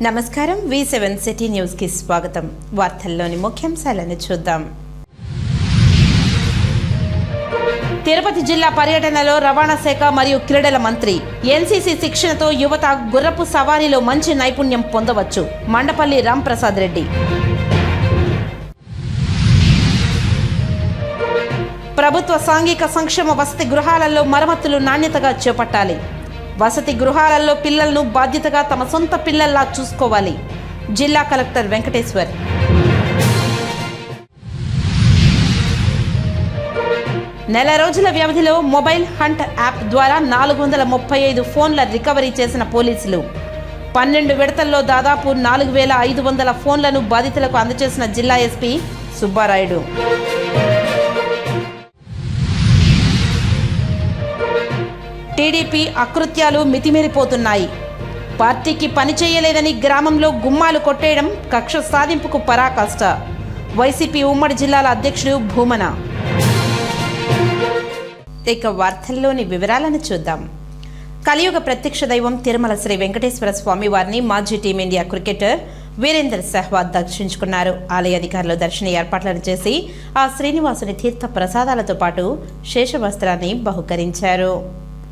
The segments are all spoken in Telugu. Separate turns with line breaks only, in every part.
నమస్కారం V7 సిటీ న్యూస్ కి స్వాగతం. వార్తల్లోని ముఖ్యాంశాలను చూద్దాం. తిరుపతి జిల్లా పర్యటనలో రవాణా శాఖ మరియు క్రీడల మంత్రి. ఎన్సీసీ శిక్షణతో యువత గుర్రపు సవారీలో మంచి నైపుణ్యం పొందవచ్చు. మండపల్లి రాంప్రసాద్ రెడ్డి. ప్రభుత్వ సాంఘిక సంక్షేమ వసతి గృహాలలో మరమ్మతులు నాణ్యతగా చేపట్టాలి. వసతి గృహాలలో పిల్లలను బాధ్యతగా తమ సొంత పిల్లల్లా చూసుకోవాలి. జిల్లా కలెక్టర్ వెంకటేశ్వర్. నెల రోజుల వ్యవధిలో మొబైల్ హంట్ యాప్ ద్వారా 435 ఫోన్ల రికవరీ చేసిన పోలీసులు. 12 విడతల్లో దాదాపు 4500 ఫోన్లను బాధితులకు అందజేసిన జిల్లా ఎస్పీ సుబ్బారాయుడు. టీడీపీ అకృత్యాలు మితిమీరిపోతున్నాయి. పార్టీకి పని చేయలేదని గ్రామంలో గుమ్మాలు కొట్టేయడం కక్ష సాధింపుకు పరాకాష్ట. వైసీపీ ఉమ్మడి జిల్లాల అధ్యక్షుడు భూమన. ఇక వార్తల్లోని వివరాలను చూద్దాం. కలియుగ ప్రత్యక్ష దైవం తిరుమల శ్రీ వెంకటేశ్వర స్వామి వారిని మాజీ టీమిండియా క్రికెటర్ వీరేందర్ సెహ్వాగ్ దర్శించుకున్నారు. ఆలయ అధికారులు దర్శన ఏర్పాట్లను చేసి ఆ శ్రీనివాసుని తీర్థ ప్రసాదాలతో పాటు శేషవస్త్రాన్ని బహుకరించారు.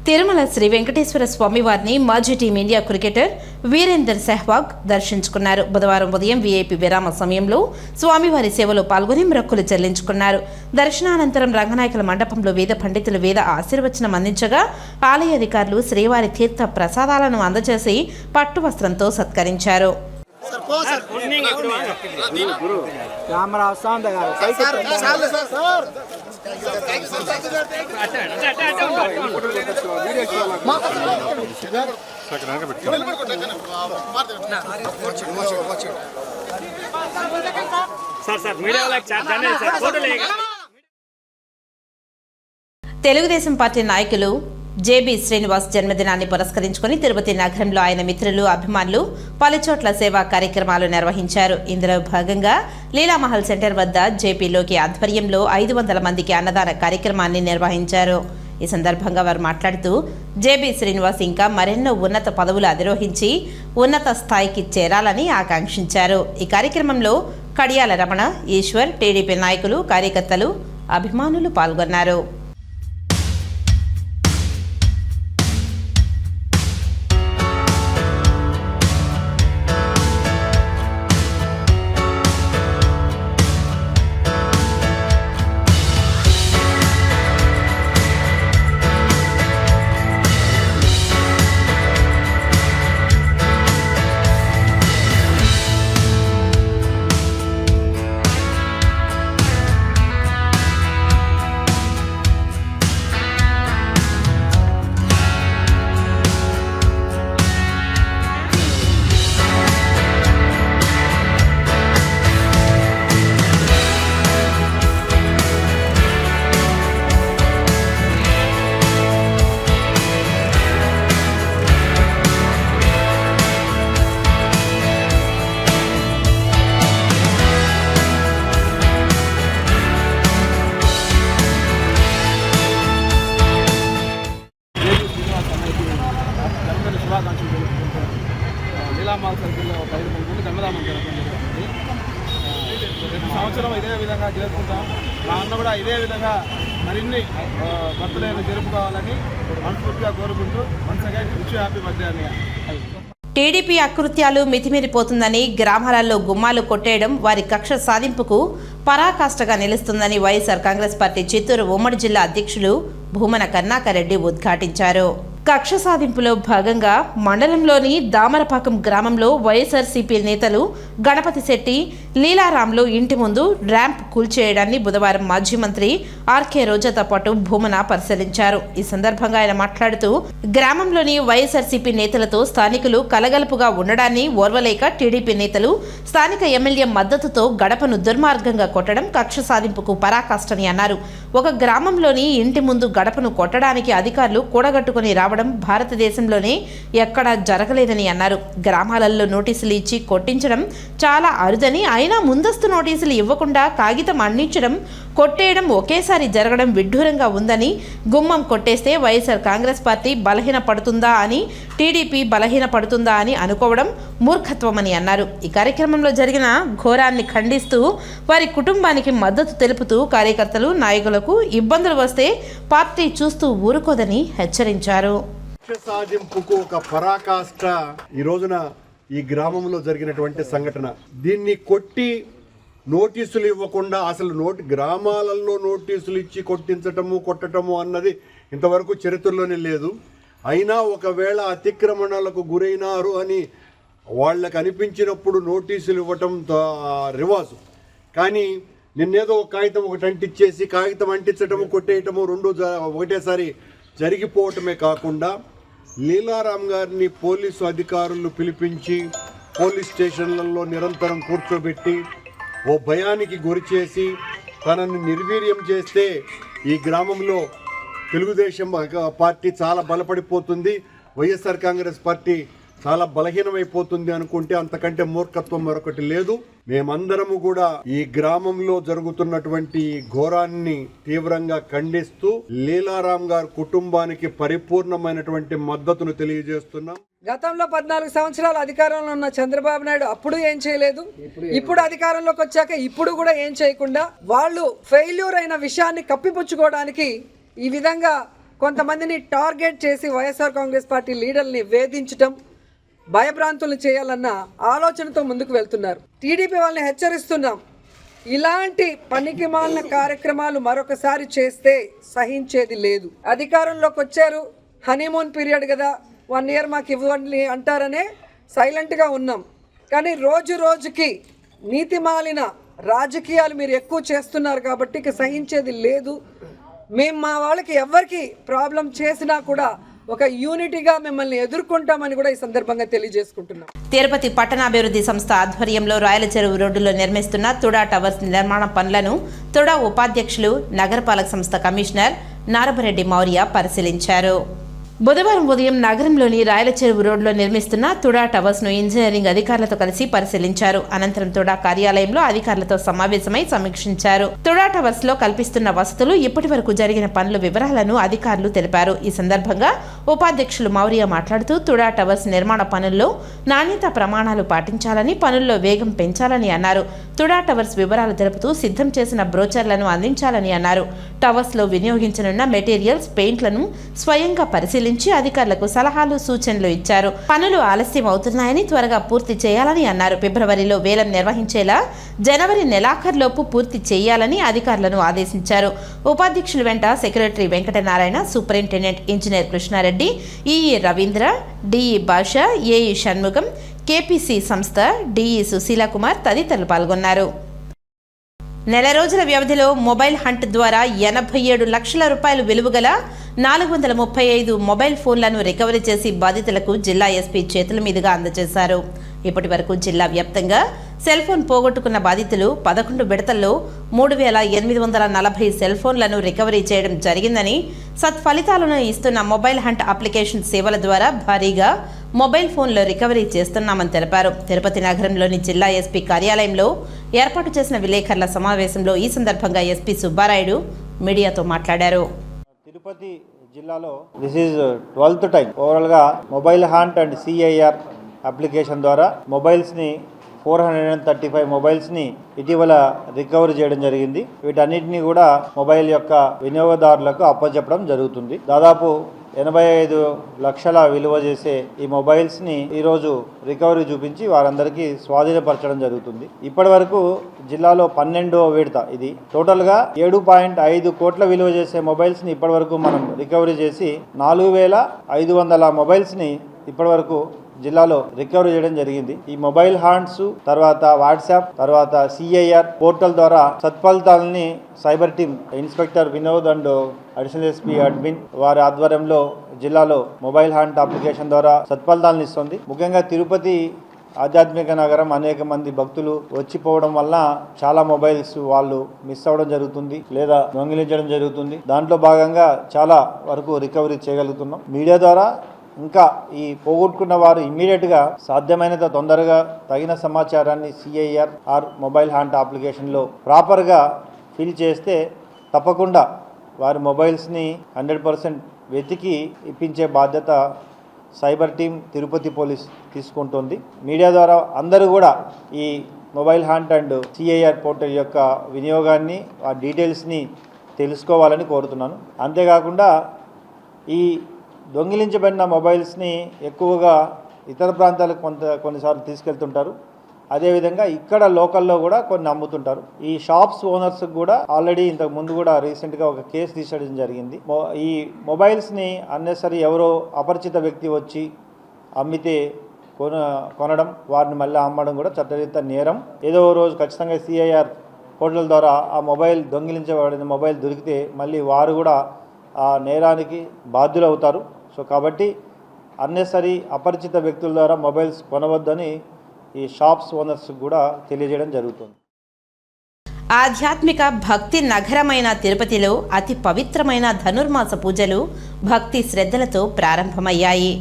తిరుమల శ్రీ వెంకటేశ్వర స్వామి వారిని మాజీ టీమిండియా క్రికెటర్ వీరేందర్ సెహ్వాగ్ దర్శించుకున్నారు. బుధవారం ఉదయం వీఐపీ విరామ సమయంలో స్వామివారి సేవలో పాల్గొని మొక్కులు చెల్లించుకున్నారు. దర్శనానంతరం రంగనాయకుల మండపంలో వేద పండితులు వేద ఆశీర్వచనం అందించగా ఆలయ అధికారులు శ్రీవారి తీర్థ ప్రసాదాలను అందజేసి పట్టు వస్త్రంతో సత్కరించారు. తెలుగుదేశం పార్టీ నాయకులు జేబీ శ్రీనివాస్ జన్మదినాన్ని పురస్కరించుకుని తిరుపతి నగరంలో ఆయన మిత్రులు అభిమానులు పలుచోట్ల సేవా కార్యక్రమాలు నిర్వహించారు. ఇందులో భాగంగా లీలామహల్ సెంటర్ వద్ద జేపీలోకి ఆధ్వర్యంలో 500 మందికి అన్నదాన కార్యక్రమాన్ని నిర్వహించారు. ఈ సందర్భంగా వారు మాట్లాడుతూ జేబీ శ్రీనివాస్ ఇంకా మరెన్నో ఉన్నత పదవులు అధిరోహించి ఉన్నత స్థాయికి చేరాలని ఆకాంక్షించారు. ఈ కార్యక్రమంలో కడియాల రమణ, ఈశ్వర్, టీడీపీ నాయకులు, కార్యకర్తలు, అభిమానులు పాల్గొన్నారు.
లీలామహల్ సర్కిల్లో ఒక 5 మంది జన్మదానం జరగడం జరుగుతుంది. ప్రతి సంవత్సరం ఇదే విధంగా జరుపుకుంటాం. మా అన్న కూడా ఇదే విధంగా మరిన్ని బర్త్డేలు జరుపుకోవాలని మనస్ఫూర్తిగా కోరుకుంటూ once again wish you happy birthday అని.
టీడీపీ అకృత్యాలు మితిమీరిపోతుందని గ్రామాలలో గుమ్మాలు కొట్టేయడం వారి కక్ష సాధింపుకు పరాకాష్ఠగా నిలుస్తుందని వైఎస్ఆర్ కాంగ్రెస్ పార్టీ చిత్తూరు ఉమ్మడి జిల్లా అధ్యక్షులు భూమన కరుణాకర్ రెడ్డి ఉద్ఘాటించారు. కక్ష సాధింపులో భాగంగా మండలంలోని దామరపాకం గ్రామంలో వైఎస్ఆర్సీపీ నేతలు గణపతి శెట్టి, లీలారాంలు ఇంటి ముందు ర్యాంప్ కూల్చేయడాన్ని బుధవారం మాజీ మంత్రి ఆర్కే రోజాతో పాటు భూమన పరిశీలించారు. ఈ సందర్భంగా ఆయన మాట్లాడుతూ గ్రామంలోని వైఎస్ఆర్సీపీ నేతలతో స్థానికులు కలగలుపుగా ఉండడాన్ని ఓర్వలేక టీడీపీ నేతలు స్థానిక ఎమ్మెల్యే మద్దతుతో గడపను దుర్మార్గంగా కొట్టడం కక్ష సాధింపుకు పరాకాష్ఠని అన్నారు. ఒక గ్రామంలోని ఇంటి ముందు గడపను కొట్టడానికి అధికారులు కూడగట్టుకుని రావడం రావడం భారతదేశంలోనే ఎక్కడా జరగలేదని అన్నారు. గ్రామాలలో నోటీసులు ఇచ్చి కొట్టించడం చాలా అరుదని, అయినా ముందస్తు నోటీసులు ఇవ్వకుండా కాగితం అందించడం, కొట్టేయడం ఒకేసారి జరగడం విడ్డూరంగా ఉందని, గుమ్మం కొట్టేస్తే వైఎస్ఆర్ కాంగ్రెస్ పార్టీ బలహీనపడుతుందా అని, టీడీపీ బలహీనపడుతుందా అని అనుకోవడం మూర్ఖత్వమని అన్నారు. ఈ కార్యక్రమంలో జరిగిన ఘోరాన్ని ఖండిస్తూ వారి కుటుంబానికి మద్దతు తెలుపుతూ కార్యకర్తలు, నాయకులకు ఇబ్బందులు వస్తే పార్టీ చూస్తూ ఊరుకోదని హెచ్చరించారు.
సాధింపుకు ఒక పరాకాష్ట ఈ రోజున ఈ గ్రామంలో జరిగినటువంటి సంఘటన. దీన్ని కొట్టి నోటీసులు ఇవ్వకుండా అసలు గ్రామాలలో నోటీసులు ఇచ్చి కొట్టటము అన్నది ఇంతవరకు చరిత్రలోనే లేదు. అయినా ఒకవేళ అతిక్రమణలకు గురైనారు అని వాళ్ళకి అనిపించినప్పుడు నోటీసులు ఇవ్వటం రివాజు. కానీ నిన్నేదో ఒక కాగితం ఒకటి అంటించేసి కాగితం అంటించటము కొట్టేయటము రెండు ఒకటేసారి జరిగిపోవటమే కాకుండా లీలారాం గారిని పోలీసు అధికారులు పిలిపించి పోలీస్ స్టేషన్లలో నిరంతరం కూర్చోబెట్టి ఓ భయానికి గురి చేసి తనను నిర్వీర్యం చేస్తే ఈ గ్రామంలో తెలుగుదేశం పార్టీ చాలా బలపడిపోతుంది, వైఎస్ఆర్ కాంగ్రెస్ పార్టీ చాలా బలహీనమైపోతుంది అనుకుంటే అంతకంటే మూర్ఖత్వం మరొకటి లేదు. మేమందరము కూడా ఈ గ్రామంలో జరుగుతున్నటువంటి ఘోరాన్ని తీవ్రంగా ఖండిస్తూ లీలారాం గారి కుటుంబానికి పరిపూర్ణమైనటువంటి మద్దతును తెలియజేస్తున్నాం.
గతంలో 14 సంవత్సరాలు అధికారంలో ఉన్న చంద్రబాబు నాయుడు అప్పుడు ఏం చేయలేదు, ఇప్పుడు అధికారంలోకి వచ్చాక ఇప్పుడు కూడా ఏం చేయకుండా వాళ్ళు ఫెయిల్యూర్ అయిన విషయాన్ని కప్పిపుచ్చుకోవడానికి ఈ విధంగా కొంతమందిని టార్గెట్ చేసి వైఎస్ఆర్ కాంగ్రెస్ పార్టీ లీడర్ని వేధించడం, భయభ్రాంతులను చేయాలన్న ఆలోచనతో ముందుకు వెళ్తున్నారు. టీడీపీ వాళ్ళని హెచ్చరిస్తున్నాం, ఇలాంటి పనికిమాలిన కార్యక్రమాలు మరొకసారి చేస్తే సహించేది లేదు. అధికారంలోకి వచ్చారు, హనీమూన్ పీరియడ్ కదా, 1 year మాకు ఇవ్వండి అంటారనే సైలెంట్గా ఉన్నాం. కానీ రోజు రోజుకి నీతిమాలిన రాజకీయాలు మీరు ఎక్కువ చేస్తున్నారు కాబట్టి ఇక సహించేది లేదు. మేము మా వాళ్ళకి ఎవరికి ప్రాబ్లం చేసినా కూడా ఒక యూనిటీగా మిమ్మల్ని ఎదుర్కొంటామని కూడా ఈ సందర్భంగా తెలియజేసుకుంటున్నాం.
తిరుపతి పట్టణాభివృద్ధి సంస్థ ఆధ్వర్యంలో రాయల చెరువు రోడ్డులో నిర్మిస్తున్న తుడా టవర్స్ నిర్మాణ పనులను తుడా ఉపాధ్యక్షులు, నగరపాలక సంస్థ కమిషనర్ నారపరెడ్డి మౌర్య పరిశీలించారు. బుధవారం ఉదయం నగరంలోని రాయల చెరువు రోడ్లో నిర్మిస్తున్న తుడా టవర్స్ ను ఇంజనీరింగ్ అధికారులతో కలిసి పరిశీలించారు. అనంతరం తుడా కార్యాలయంలో అధికారులతో సమావేశమై సమీక్షించారు. తుడా టవర్స్ లో కల్పిస్తున్న వసతులు, ఇప్పటి వరకు జరిగిన పనుల వివరాలను అధికారులు తెలిపారు. ఈ సందర్భంగా ఉపాధ్యక్షులు మౌర్య మాట్లాడుతూ తుడా టవర్స్ నిర్మాణ పనుల్లో నాణ్యత ప్రమాణాలు పాటించాలని, పనుల్లో వేగం పెంచాలని అన్నారు. తుడా టవర్స్ వివరాలు తెలుపుతూ సిద్ధం చేసిన బ్రోచర్లను అందించాలని అన్నారు. టవర్స్ లో వినియోగించనున్న మెటీరియల్స్, పెయింట్లను స్వయంగా పరిశీలించారు. అధికారులకు సలహాలు, సూచనలు ఇచ్చారు. పనులు ఆలస్యం అవుతున్నాయని త్వరగా పూర్తి చేయాలని అన్నారు. ఫిబ్రవరిలో వేలం నిర్వహించేలా జనవరి నెలాఖరులోపు పూర్తి చేయాలని అధికారులను ఆదేశించారు. ఉపాధ్యక్షుల వెంట secretary Venkatanarayana, superintendent engineer Krishnareddy, EE Ravindra, DE Basha, AE Shanmugam, KPC సంస్థ డిఈ సుశీలకుమార్ తదితరులు పాల్గొన్నారు. నెల రోజుల వ్యవధిలో మొబైల్ హంట్ ద్వారా 87 లక్షల రూపాయలు విలువగల 435 మొబైల్ ఫోన్లను రికవరీ చేసి బాధితులకు జిల్లా ఎస్పీ చేతుల మీదుగా అందజేశారు. ఇప్పటి వరకు జిల్లా వ్యాప్తంగా సెల్ ఫోన్ పోగొట్టుకున్న బాధితులు 11 విడతల్లో 3840 సెల్ ఫోన్లను రికవరీ చేయడం జరిగిందని, సత్ఫలితాలను ఇస్తున్న మొబైల్ హంట్ అప్లికేషన్ సేవల ద్వారా భారీగా మొబైల్ ఫోన్లు రికవరీ చేస్తున్నామని తెలిపారు. తిరుపతి నగరంలోని జిల్లా ఎస్పీ కార్యాలయంలో ఏర్పాటు చేసిన విలేకరుల సమావేశంలో ఈ సందర్భంగా ఎస్పీ సుబ్బారాయుడు మీడియాతో మాట్లాడారు.
తిరుపతి జిల్లాలో దిస్ ఈజ్ 12th టైం ఓవరాల్గా mobile hunt and CIR application ద్వారా మొబైల్స్ని 435 మొబైల్స్ని ఇటీవల రికవరీ చేయడం జరిగింది. వీటన్నిటిని కూడా మొబైల్ యొక్క వినియోగదారులకు అప్పచెప్పడం జరుగుతుంది. దాదాపు 85 లక్షల విలువ చేసే ఈ మొబైల్స్ని ఈరోజు రికవరీ చూపించి వారందరికీ స్వాధీనపరచడం జరుగుతుంది. ఇప్పటి వరకు జిల్లాలో 12వ విడత ఇది. టోటల్గా 7.5 కోట్ల విలువ చేసే మొబైల్స్ని ఇప్పటి వరకు మనం రికవరీ చేసి 4500 మొబైల్స్ని ఇప్పటి వరకు జిల్లాలో రికవరీ చేయడం జరిగింది. ఈ మొబైల్ హాంట్స్, తర్వాత వాట్సాప్, తర్వాత సిఐఆర్ పోర్టల్ ద్వారా సత్ఫలితాలని cyber team inspector Vinod and additional SP admin వారి ఆధ్వర్యంలో జిల్లాలో మొబైల్ హాంట్ అప్లికేషన్ ద్వారా సత్ఫలితాలను ఇస్తుంది. ముఖ్యంగా తిరుపతి ఆధ్యాత్మిక నగరం, అనేక మంది భక్తులు వచ్చిపోవడం వల్ల చాలా మొబైల్స్ వాళ్ళు మిస్ అవ్వడం జరుగుతుంది లేదా దొంగిలించడం జరుగుతుంది. దాంట్లో భాగంగా చాలా వరకు రికవరీ చేయగలుగుతున్నాం. మీడియా ద్వారా ఇంకా ఈ పోగొట్టుకున్న వారు ఇమ్మీడియట్గా సాధ్యమైనంత తొందరగా తగిన సమాచారాన్ని CIR మొబైల్ హ్యాండ్ అప్లికేషన్లో ప్రాపర్గా ఫిల్ చేస్తే తప్పకుండా వారి మొబైల్స్ని 100% వెతికి ఇప్పించే బాధ్యత సైబర్ టీం తిరుపతి పోలీస్ తీసుకుంటుంది. మీడియా ద్వారా అందరూ కూడా ఈ mobile hand and CIR portal యొక్క వినియోగాన్ని, ఆ డీటెయిల్స్ని తెలుసుకోవాలని కోరుతున్నాను. అంతేకాకుండా ఈ దొంగిలించబడిన మొబైల్స్ని ఎక్కువగా ఇతర ప్రాంతాలకు కొన్నిసార్లు తీసుకెళ్తుంటారు. అదేవిధంగా ఇక్కడ లోకల్లో కూడా కొన్ని అమ్ముతుంటారు. ఈ షాప్స్ ఓనర్స్కి కూడా ఆల్రెడీ ఇంతకు ముందు కూడా రీసెంట్గా ఒక కేసు తీసేయడం జరిగింది. ఈ మొబైల్స్ని అన్నెసరీ ఎవరో అపరిచిత వ్యక్తి వచ్చి అమ్మితే కొనడం, వారిని మళ్ళీ అమ్మడం కూడా చట్టరీత్యా నేరం. ఏదో రోజు ఖచ్చితంగా CIR పోర్టల్ ద్వారా ఆ మొబైల్ దొంగిలించబడిన మొబైల్ దొరికితే మళ్ళీ వారు కూడా ఆ నేరానికి బాధ్యులు అవుతారు. సో కాబట్టి అన్నెసరీ అపరిచిత వ్యక్తుల ద్వారా మొబైల్స్ కొనవద్దని ఈ షాప్స్ ఓనర్స్ కూడా తెలియజేయడం జరుగుతుంది.
ఆధ్యాత్మిక భక్తి నగరమైన తిరుపతిలో అతి పవిత్రమైన ధనుర్మాస పూజలు భక్తి శ్రద్ధలతో ప్రారంభమయ్యాయి.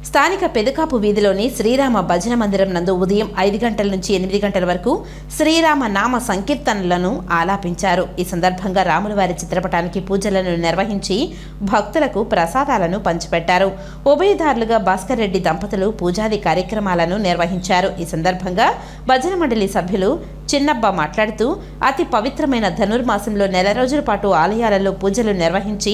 స్థానిక పెదకాపు వీధిలోని శ్రీరామ భజన మందిరం నందు ఉదయం 5 గంటల నుంచి 8 గంటల వరకు శ్రీరామ నామ సంకీర్తనలను ఆలాపించారు. ఈ సందర్భంగా రాములవారి చిత్రపటానికి పూజలను నిర్వహించి భక్తులకు ప్రసాదాలను పంచిపెట్టారు. ఉభయదారులుగా భాస్కర్ రెడ్డి దంపతులు పూజాది కార్యక్రమాలను నిర్వహించారు. ఈ సందర్భంగా భజన మండలి సభ్యులు చిన్నబ్బ మాట్లాడుతూ అతి పవిత్రమైన ధనుర్మాసంలో 4 రోజుల పాటు ఆలయాలలో పూజలు నిర్వహించి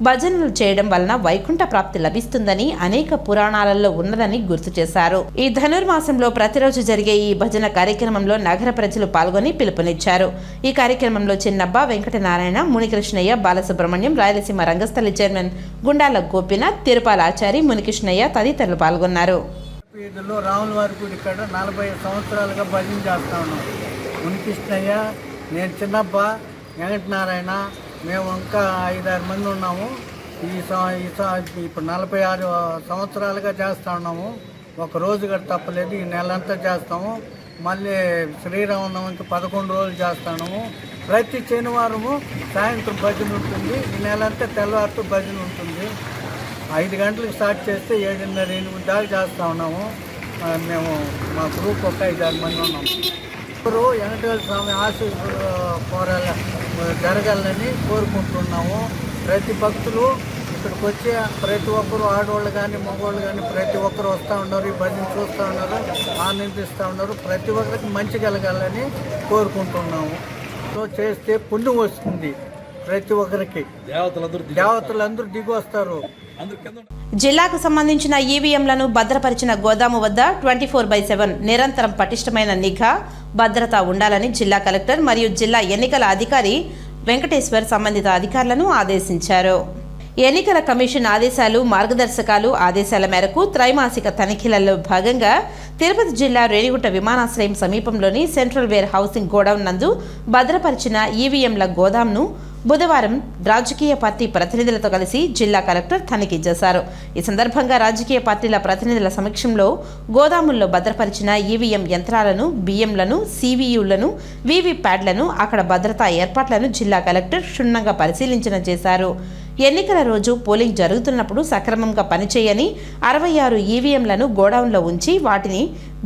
భజనలు చేయడం వలన వైకుంఠ ప్రాప్తి లభిస్తుందని అనేక పురాణాలలో ఉన్నదని గుర్తు చేశారు. ఈ ధనుర్మాసంలో ప్రతిరోజు జరిగే ఈ భజన కార్యక్రమంలో నగర ప్రజలు పాల్గొని పిలుపునిచ్చారు. ఈ కార్యక్రమంలో చిన్నబ్బ, వెంకటనారాయణ, మునికృష్ణయ్య, బాలసుబ్రహ్మణ్యం, రాయలసీమ రంగస్థలి చైర్మన్ గుండాల గోపీనాథ్, తిరుపాల ఆచారి, మునికృష్ణయ్య తదితరులు పాల్గొన్నారు.
వీధిలో రాముల వారి గుడి ఇక్కడ 40 సంవత్సరాలుగా భజన చేస్తా ఉన్నాం. మునికృష్ణయ్య, నేను చిన్నప్ప, వెంకటనారాయణ, మేము ఇంకా 5-6 మంది ఉన్నాము. ఇప్పుడు 46 సంవత్సరాలుగా చేస్తూ ఉన్నాము. ఒక రోజు కూడా తప్పలేదు. ఈ నెలంతా చేస్తాము. మళ్ళీ శ్రీరామనవమికి 11 రోజులు చేస్తున్నాము. ప్రతి శనివారము సాయంత్రం భజన ఉంటుంది. ఈ నెలంతా తెల్లవారుతూ భజన ఉంటుంది. 5 గంటలకు స్టార్ట్ చేస్తే 7:30-8 దాకా చేస్తూ ఉన్నాము. మేము మా గ్రూప్ ఒక 5-6 మంది ఉన్నాము. ఇప్పుడు వెంకటేశ్వర స్వామి ఆశీర్వాదాల జరగాలని కోరుకుంటున్నాము. ప్రతి భక్తులు ఇక్కడికి వచ్చి ప్రతి ఒక్కరు, ఆడవాళ్ళు కానీ మగవాళ్ళు కానీ ప్రతి ఒక్కరు వస్తూ ఉన్నారు. ఈ భజన చూస్తూ ఉన్నారు, ఆనందిస్తూ ఉన్నారు. ప్రతి ఒక్కరికి మంచి కలగాలని కోరుకుంటున్నాము. సో చేస్తే పుణ్యం వస్తుంది. ప్రతి ఒక్కరికి దేవతలందరూ దిగి వస్తారు.
జిల్లాకు సంబంధించిన ఈవీఎంలను భద్రపరిచిన గోదాము వద్ద 24/7 నిరంతరం పటిష్టమైన నిఘా, భద్రత ఉండాలని జిల్లా కలెక్టర్ మరియు జిల్లా ఎన్నికల అధికారి వెంకటేశ్వర్ సంబంధిత అధికారులను ఆదేశించారు. ఎన్నికల కమిషన్ ఆదేశాలు, మార్గదర్శకాలు, ఆదేశాల మేరకు త్రైమాసిక తనిఖీలలో భాగంగా తిరుపతి జిల్లా రేణిగుంట విమానాశ్రయం సమీపంలోని సెంట్రల్ వేర్ హౌసింగ్ గోడౌన్ నందు భద్రపరిచిన ఈవీఎంల గోదాంను బుధవారం రాజకీయ పార్టీ ప్రతినిధులతో కలిసి జిల్లా కలెక్టర్ తనిఖీ చేశారు. ఈ సందర్భంగా రాజకీయ పార్టీల ప్రతినిధుల సమక్షంలో గోదాముల్లో భద్రపరిచిన ఈవీఎం యంత్రాలను, బియ్యంలను, CVUలను, VVPATలను, అక్కడ భద్రతా ఏర్పాట్లను జిల్లా కలెక్టర్ క్షుణ్ణంగా పరిశీలించిన చేశారు. ఎన్నికల రోజు పోలింగ్ జరుగుతున్నప్పుడు సక్రమంగా పనిచేయని 66 ఈవీఎంలను గోడౌన్లో ఉంచి వాటిని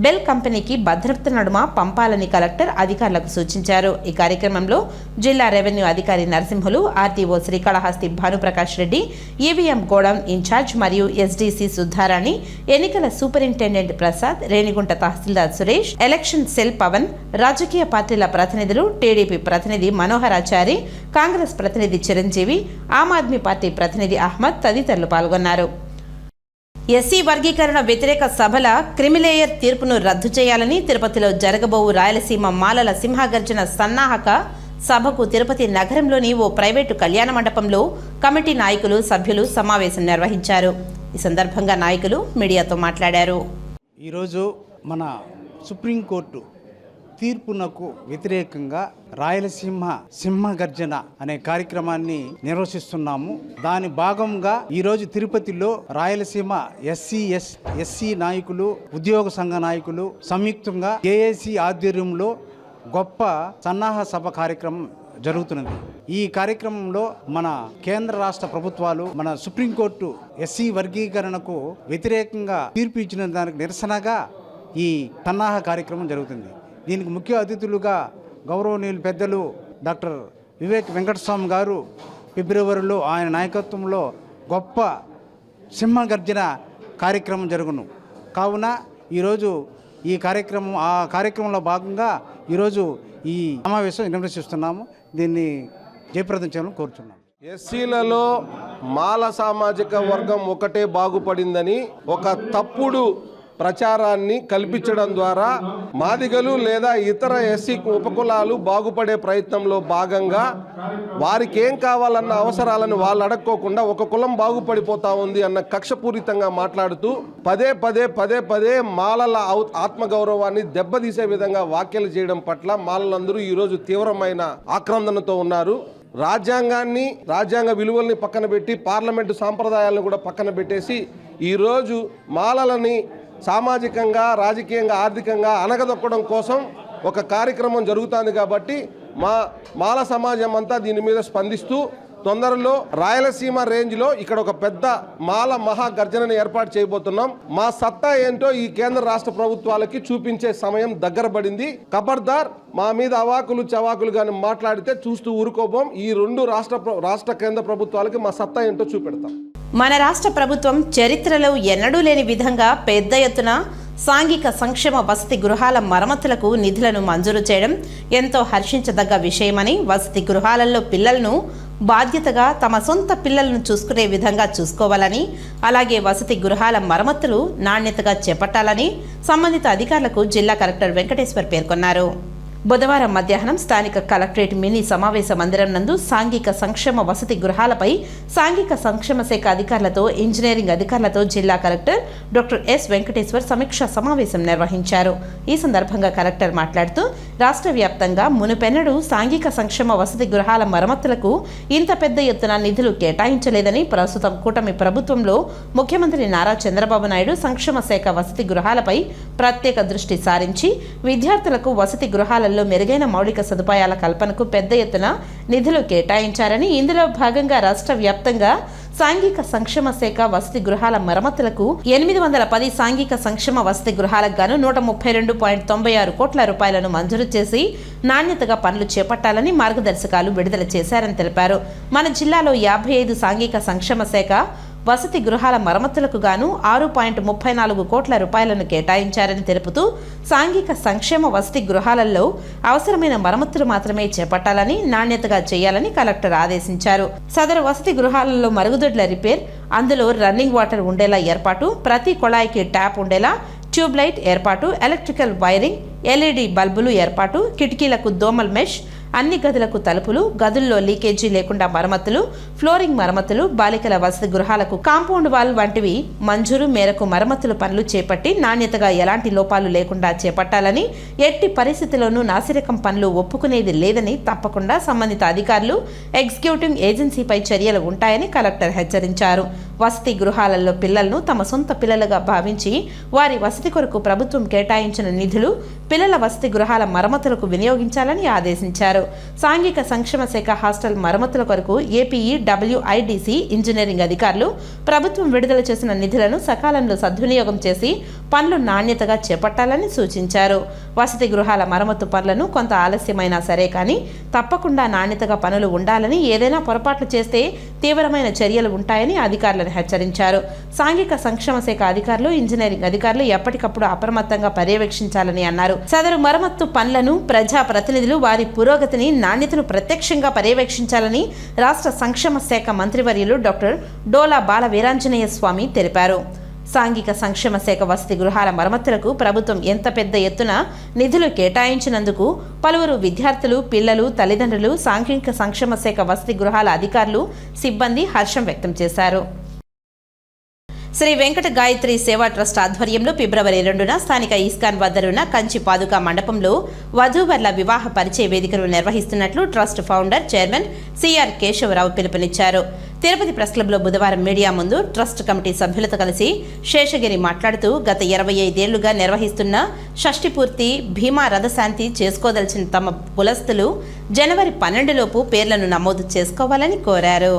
బెల్ కంపెనీకి భద్రత నడుమ పంపాలని కలెక్టర్ అధికారులకు సూచించారు. ఈ కార్యక్రమంలో జిల్లా రెవెన్యూ అధికారి Narasimhulu, RTO Srikalahasti Bhanuprakash Reddy, EVM godown in charge మరియు SDC సుధారాణి, ఎన్నికల సూపరింటెండెంట్ ప్రసాద్, రేణిగుంట తహసీల్దార్ సురేష్, ఎలక్షన్ సెల్ పవన్, రాజకీయ పార్టీల ప్రతినిధులు, టీడీపీ ప్రతినిధి మనోహరాచారి, కాంగ్రెస్ ప్రతినిధి చిరంజీవి, ఆమ్ ఆద్మీ పార్టీ ప్రతినిధి అహ్మద్ తదితరులు పాల్గొన్నారు. ఎస్సీ వర్గీకరణ వ్యతిరేక సభల క్రిమిలేయర్ తీర్పును రద్దు చేయాలని తిరుపతిలో జరగబోవు రాయలసీమ మాలల సింహగర్జన సన్నాహక సభకు తిరుపతి నగరంలోని ఓ ప్రైవేటు కళ్యాణ మండపంలో కమిటీ నాయకులు, సభ్యులు సమావేశం నిర్వహించారు. ఈ సందర్భంగా నాయకులు మీడియాతో మాట్లాడారు.
ఈరోజు మన సుప్రీంకోర్టు తీర్పునకు వ్యతిరేకంగా రాయలసీమ సింహగర్జన అనే కార్యక్రమాన్ని నిర్వహిస్తున్నాము. దాని భాగంగా ఈరోజు తిరుపతిలో రాయలసీమ ఎస్సీ నాయకులు, ఉద్యోగ సంఘ నాయకులు సంయుక్తంగా ఏఏసీ ఆధ్వర్యంలో గొప్ప సన్నాహ సభ కార్యక్రమం జరుగుతున్నది. ఈ కార్యక్రమంలో మన కేంద్ర రాష్ట్ర ప్రభుత్వాలు, మన సుప్రీంకోర్టు ఎస్సీ వర్గీకరణకు వ్యతిరేకంగా తీర్పు ఇచ్చిన దానికి నిరసనగా ఈ సన్నాహ కార్యక్రమం జరుగుతుంది. దీనికి ముఖ్య అతిథులుగా గౌరవనీయులు పెద్దలు డాక్టర్ వివేక్ వెంకటస్వామి గారు ఫిబ్రవరిలో ఆయన నాయకత్వంలో గొప్ప సింహగర్జన కార్యక్రమం జరుగును. కావున ఈరోజు ఈ కార్యక్రమంలో భాగంగా ఈరోజు ఈ సమావేశం నిర్వహిస్తున్నాము. దీన్ని జయప్రదం చేయాలని కోరుచున్నాము.
ఎస్సీలలో మాల సామాజిక వర్గం ఒకటే బాగుపడిందని ఒక తప్పుడు ప్రచారాన్ని కల్పించడం ద్వారా మాదిగలు లేదా ఇతర ఎస్సీ ఉపకులాలు బాగుపడే ప్రయత్నంలో భాగంగా వారికి ఏం కావాలన్న అవసరాలను వాళ్ళు అడక్కోకుండా ఒక కులం బాగుపడిపోతా ఉంది అన్న కక్షపూరితంగా మాట్లాడుతూ పదే మాలల ఆత్మగౌరవాన్ని దెబ్బతీసే విధంగా వ్యాఖ్యలు చేయడం పట్ల మాలలందరూ ఈరోజు తీవ్రమైన ఆక్రందనతో ఉన్నారు. రాజ్యాంగ విలువల్ని పక్కన పెట్టి పార్లమెంటు సాంప్రదాయాలను కూడా పక్కన పెట్టేసి ఈరోజు మాలలని సామాజికంగా, రాజకీయంగా, ఆర్థికంగా అణగదొక్కడం కోసం ఒక కార్యక్రమం జరుగుతుంది. కాబట్టి మాల సమాజం అంతా దీని మీద స్పందిస్తూ తొందరలో రాయలసీమ రేంజ్లో ఇక్కడ ఒక పెద్ద మాల మహాగర్జనని ఏర్పాటు చేయబోతున్నాం. మా సత్తా ఏంటో ఈ కేంద్ర రాష్ట్ర ప్రభుత్వాలకి చూపించే సమయం దగ్గర పడింది. ఖబర్దార్ మా మీద అవాకులు చవాకులు కానీ మాట్లాడితే చూస్తూ ఊరుకోబోం. ఈ రెండు రాష్ట్ర కేంద్ర ప్రభుత్వాలకి మా సత్తా ఏంటో చూపెడతాం.
మన రాష్ట్ర ప్రభుత్వం చరిత్రలో ఎన్నడూ లేని విధంగా పెద్ద ఎత్తున సాంఘిక సంక్షేమ వసతి గృహాల మరమ్మతులకు నిధులను మంజూరు చేయడం ఎంతో హర్షించదగ్గ విషయమని, వసతి గృహాలలో పిల్లలను బాధ్యతగా తమ సొంత పిల్లలను చూసుకునే విధంగా చూసుకోవాలని, అలాగే వసతి గృహాల మరమ్మతులు నాణ్యతగా చేపట్టాలని సంబంధిత అధికారులకు జిల్లా కలెక్టర్ వెంకటేశ్వర్ పేర్కొన్నారు. బుధవారం మధ్యాహ్నం స్థానిక కలెక్టరేట్ మినీ సమావేశ మందిరం నందు సాంఘిక సంక్షేమ వసతి గృహాలపై సాంఘిక సంక్షేమ శాఖ అధికారులతో, ఇంజనీరింగ్ అధికారులతో జిల్లా కలెక్టర్ డాక్టర్ ఎస్ వెంకటేశ్వర్ సమీక్షా సమావేశం నిర్వహించారు. ఈ సందర్భంగా కలెక్టర్ మాట్లాడుతూ రాష్ట్ర వ్యాప్తంగా మునుపెన్నడూ సాంఘిక సంక్షేమ వసతి గృహాల మరమ్మతులకు ఇంత పెద్ద ఎత్తున నిధులు కేటాయించలేదని, ప్రస్తుతం కూటమి ప్రభుత్వంలో ముఖ్యమంత్రి నారా చంద్రబాబు నాయుడు సంక్షేమ శాఖ వసతి గృహాలపై ప్రత్యేక దృష్టి సారించి విద్యార్థులకు వసతి గృహాలలో మెరుగైన మౌలిక సదుపాయాల కల్పనకు పెద్ద ఎత్తున నిధులు కేటాయించారని, ఇందులో భాగంగా రాష్ట్ర వ్యాప్తంగా సాంఘిక సంక్షేమ శాఖ వసతి గృహాల మరమ్మతులకు 810 సాంఘిక సంక్షేమ వసతి గృహాలకు గాను 132.96 కోట్ల రూపాయలను మంజూరు చేసి నాణ్యతగా పనులు చేపట్టాలని మార్గదర్శకాలు విడుదల చేశారని తెలిపారు. మన జిల్లాలో 55 సాంఘిక సంక్షేమ శాఖ వసతి గృహాల మరమ్మతులకు గాను 6.34 కోట్ల రూపాయలను కేటాయించారని తెలుపుతూ సాంఘిక సంక్షేమ వసతి గృహాలలో అవసరమైన మరమ్మతులు మాత్రమే చేపట్టాలని, నాణ్యతగా చేయాలని కలెక్టర్ ఆదేశించారు. సదరు వసతి గృహాలలో మరుగుదొడ్ల రిపేర్, అందులో రన్నింగ్ వాటర్ ఉండేలా ఏర్పాటు, ప్రతి కొళాయికి ట్యాప్ ఉండేలా ట్యూబ్ లైట్ ఏర్పాటు, ఎలక్ట్రికల్ వైరింగ్, LED బల్బులు ఏర్పాటు, కిటికీలకు దోమల్ మెష్, అన్ని గదులకు తలుపులు, గదుల్లో లీకేజీ లేకుండా మరమ్మతులు, ఫ్లోరింగ్ మరమ్మతులు, బాలికల వసతి గృహాలకు కాంపౌండ్ వాల్ వంటివి మంజూరు మేరకు మరమ్మతులు పనులు చేపట్టి నాణ్యతగా ఎలాంటి లోపాలు లేకుండా చేపట్టాలని, ఎట్టి పరిస్థితుల్లోనూ నాసిరకం పనులు ఒప్పుకునేది లేదని, తప్పకుండా సంబంధిత అధికారులు, ఎగ్జిక్యూటివ్ ఏజెన్సీపై చర్యలు ఉంటాయని కలెక్టర్ హెచ్చరించారు. వసతి గృహాలలో పిల్లలను తమ సొంత పిల్లలుగా భావించి వారి వసతి కొరకు ప్రభుత్వం కేటాయించిన నిధులు పిల్లల వసతి గృహాల మరమ్మతులకు వినియోగించాలని ఆదేశించారు. సాంఘిక సంక్షేమ శాఖ హాస్టల్ మరమ్మతుల కొరకు ఏపీఈ, WIDC ఇంజనీరింగ్ అధికారులు ప్రభుత్వం విడుదల చేసిన నిధులను సకాలంలో సద్వినియోగం చేసి పనులు నాణ్యతగా చేపట్టాలని సూచించారు. వసతి గృహాల మరమ్మతు పనులను కొంత ఆలస్యమైనా సరే కానీ తప్పకుండా నాణ్యతగా పనులు ఉండాలని, ఏదైనా పొరపాట్లు చేస్తే తీవ్రమైన చర్యలు ఉంటాయని అధికారులను హెచ్చరించారు. సాంఘిక సంక్షేమ శాఖ అధికారులు, ఇంజనీరింగ్ అధికారులు ఎప్పటికప్పుడు అప్రమత్తంగా పర్యవేక్షించాలని అన్నారు. సదరు మరమ్మత్తు పనులను ప్రజా ప్రతినిధులు వారి పురోగతిని, నాణ్యతను ప్రత్యక్షంగా పర్యవేక్షించాలని రాష్ట్ర సంక్షేమ శాఖ మంత్రివర్యులు డాక్టర్ డోలా బాల వీరాంజనేయ స్వామి తెలిపారు. సాంఘిక సంక్షేమ శాఖ వసతి గృహాల మరమ్మతులకు ప్రభుత్వం ఎంత పెద్ద ఎత్తున నిధులు కేటాయించినందుకు పలువురు విద్యార్థులు, పిల్లలు, తల్లిదండ్రులు, సాంఘిక సంక్షేమ శాఖ వసతి గృహాల అధికారులు, సిబ్బంది హర్షం వ్యక్తం చేశారు. శ్రీ వెంకట గాయత్రి సేవా ట్రస్ట్ ఆధ్వర్యంలో ఫిబ్రవరి 2న స్థానిక ఇస్కాన్ వద్దరున్న కంచి పాదుకా మండపంలో వధూవరుల వివాహ పరిచయ వేదికను నిర్వహిస్తున్నట్లు trust founder chairman CR Keshavarao పిలుపునిచ్చారు. తిరుపతి ప్రెస్ క్లబ్లో బుధవారం మీడియా ముందు ట్రస్ట్ కమిటీ సభ్యులతో కలిసి శేషగిరి మాట్లాడుతూ గత 25 ఏళ్లుగా నిర్వహిస్తున్న షష్ఠి పూర్తి భీమా రథశాంతి చేసుకోదలిచిన తమ కులస్తులు జనవరి 12 లోపు పేర్లను నమోదు చేసుకోవాలని కోరారు.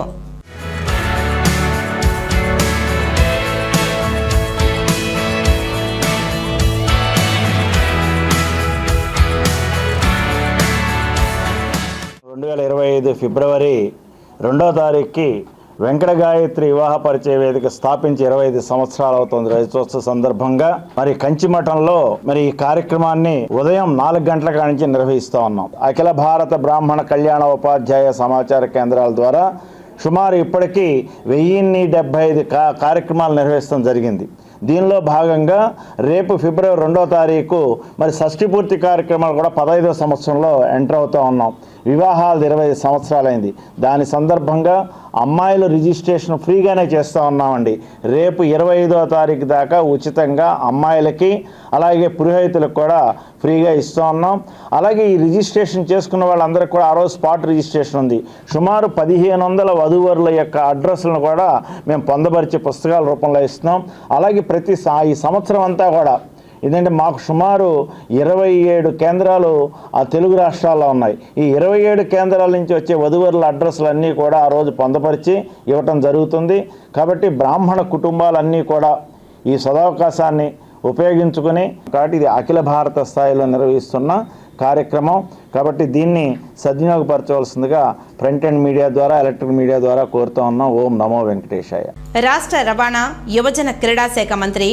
ఫిబ్రవరి 2వ తారీఖుకి వెంకట గాయత్రి వివాహ పరిచయ వేదిక స్థాపించి 25 సంవత్సరాలు అవుతుంది. రజతోత్సవ సందర్భంగా మరి కంచిమఠంలో మరి ఈ కార్యక్రమాన్ని ఉదయం 4 గంటల కాడి నుంచి నిర్వహిస్తూ ఉన్నాం. అఖిల భారత బ్రాహ్మణ కళ్యాణ ఉపాధ్యాయ సమాచార కేంద్రాల ద్వారా సుమారు ఇప్పటికీ 1075 కార్యక్రమాలు నిర్వహించడం జరిగింది. దీనిలో భాగంగా రేపు ఫిబ్రవరి 2వ తారీఖు మరి షష్ఠి పూర్తి కార్యక్రమాలు కూడా 15వ సంవత్సరంలో ఎంటర్ అవుతూ ఉన్నాం. వివాహాలు 25 సంవత్సరాలైంది. దాని సందర్భంగా అమ్మాయిలు రిజిస్ట్రేషన్ ఫ్రీగానే చేస్తూ ఉన్నామండి. రేపు 25వ తారీఖు దాకా ఉచితంగా అమ్మాయిలకి అలాగే పురోహితులకు కూడా ఫ్రీగా ఇస్తూ ఉన్నాం. అలాగే ఈ రిజిస్ట్రేషన్ చేసుకున్న వాళ్ళందరికీ కూడా ఆ రోజు స్పాట్ రిజిస్ట్రేషన్ ఉంది. సుమారు 1500 వధూవరుల యొక్క అడ్రస్లను కూడా మేము పొందపరిచే పుస్తకాల రూపంలో ఇస్తున్నాం. అలాగే ఈ సంవత్సరం అంతా కూడా ఎందుకంటే మాకు సుమారు 27 కేంద్రాలు ఆ తెలుగు రాష్ట్రాల్లో ఉన్నాయి. ఈ 27 కేంద్రాల నుంచి వచ్చే వధువరుల అడ్రస్లన్నీ కూడా ఆ రోజు పొందపరిచి ఇవ్వటం జరుగుతుంది. కాబట్టి బ్రాహ్మణ కుటుంబాలన్నీ కూడా ఈ సదవకాశాన్ని ఉపయోగించుకుని కాబట్టి ఇది అఖిల భారత స్థాయిలో నిర్వహిస్తున్న కార్యక్రమం కాబట్టి దీన్ని సద్వినియోగపరచవలసిందిగా ప్రింట్ అండ్ మీడియా ద్వారా ఎలక్ట్రిక్ మీడియా ద్వారా కోరుతూ ఉన్నాం. ఓం నమో వెంకటేశాయ.
రాష్ట్ర రవాణా యువజన క్రీడా శాఖ మంత్రి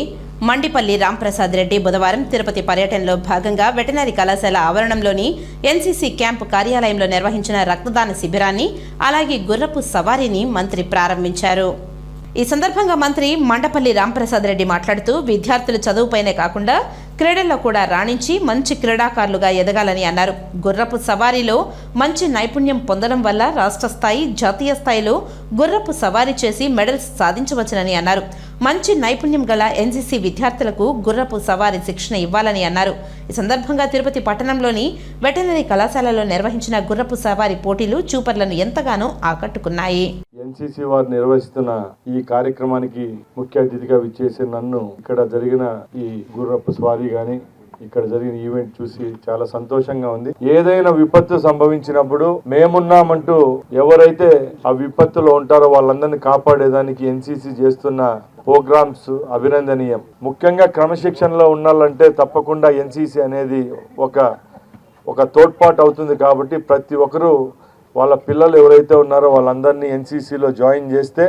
మండిపల్లి రాంప్రసాద్ రెడ్డి బుధవారం తిరుపతి పర్యటనలో భాగంగా వెటనరీ కళాశాల ఆవరణంలోని ఎన్సీసీ క్యాంపు కార్యాలయంలో నిర్వహించిన రక్తదాన శిబిరాన్ని అలాగే గుర్రపు సవారీని మంత్రి ప్రారంభించారు. ఈ సందర్భంగా మంత్రి మండపల్లి రాంప్రసాద్ రెడ్డి మాట్లాడుతూ విద్యార్థులు చదువుపైనే కాకుండా క్రీడల్లో కూడా రాణించి మంచి క్రీడాకారులుగా ఎదగాలని అన్నారు. గుర్రపు సవారీలో మంచి నైపుణ్యం పొందడం వల్ల రాష్ట్ర స్థాయి జాతీయ స్థాయిలో గుర్రపు సవారీ చేసి మెడల్స్ సాధించవచ్చునని అన్నారు. మంచి నైపుణ్యం గల ఎన్సీసీ విద్యార్థులకు గుర్రపు సవారీ శిక్షణ ఇవ్వాలని అన్నారు. ఈ సందర్భంగా తిరుపతి పట్టణంలోని వెటనరీ కళాశాలలో నిర్వహించిన గుర్రపు సవారీ పోటీలు చూపర్లను ఎంతగానో ఆకట్టుకున్నాయి.
ఎన్సీసీ వారు నిర్వహిస్తున్న ఈ కార్యక్రమానికి ముఖ్య అతిథిగా విచ్చేసి నన్ను ఇక్కడ జరిగిన ఈ గుర్రపు స్వారీ గాని ఇక్కడ జరిగిన ఈవెంట్ చూసి చాలా సంతోషంగా ఉంది. ఏదైనా విపత్తు సంభవించినప్పుడు మేమున్నామంటూ ఎవరైతే ఆ విపత్తులో ఉంటారో వాళ్ళందరినీ కాపాడేదానికి ఎన్సీసీ చేస్తున్న ప్రోగ్రామ్స్ అభినందనీయం. ముఖ్యంగా క్రమశిక్షణలో ఉండాలంటే తప్పకుండా ఎన్సీసీ అనేది ఒక తోడ్పాటు అవుతుంది. కాబట్టి ప్రతి ఒక్కరూ వాళ్ళ పిల్లలు ఎవరైతే ఉన్నారో వాళ్ళందరినీ ఎన్సీసీలో జాయిన్ చేస్తే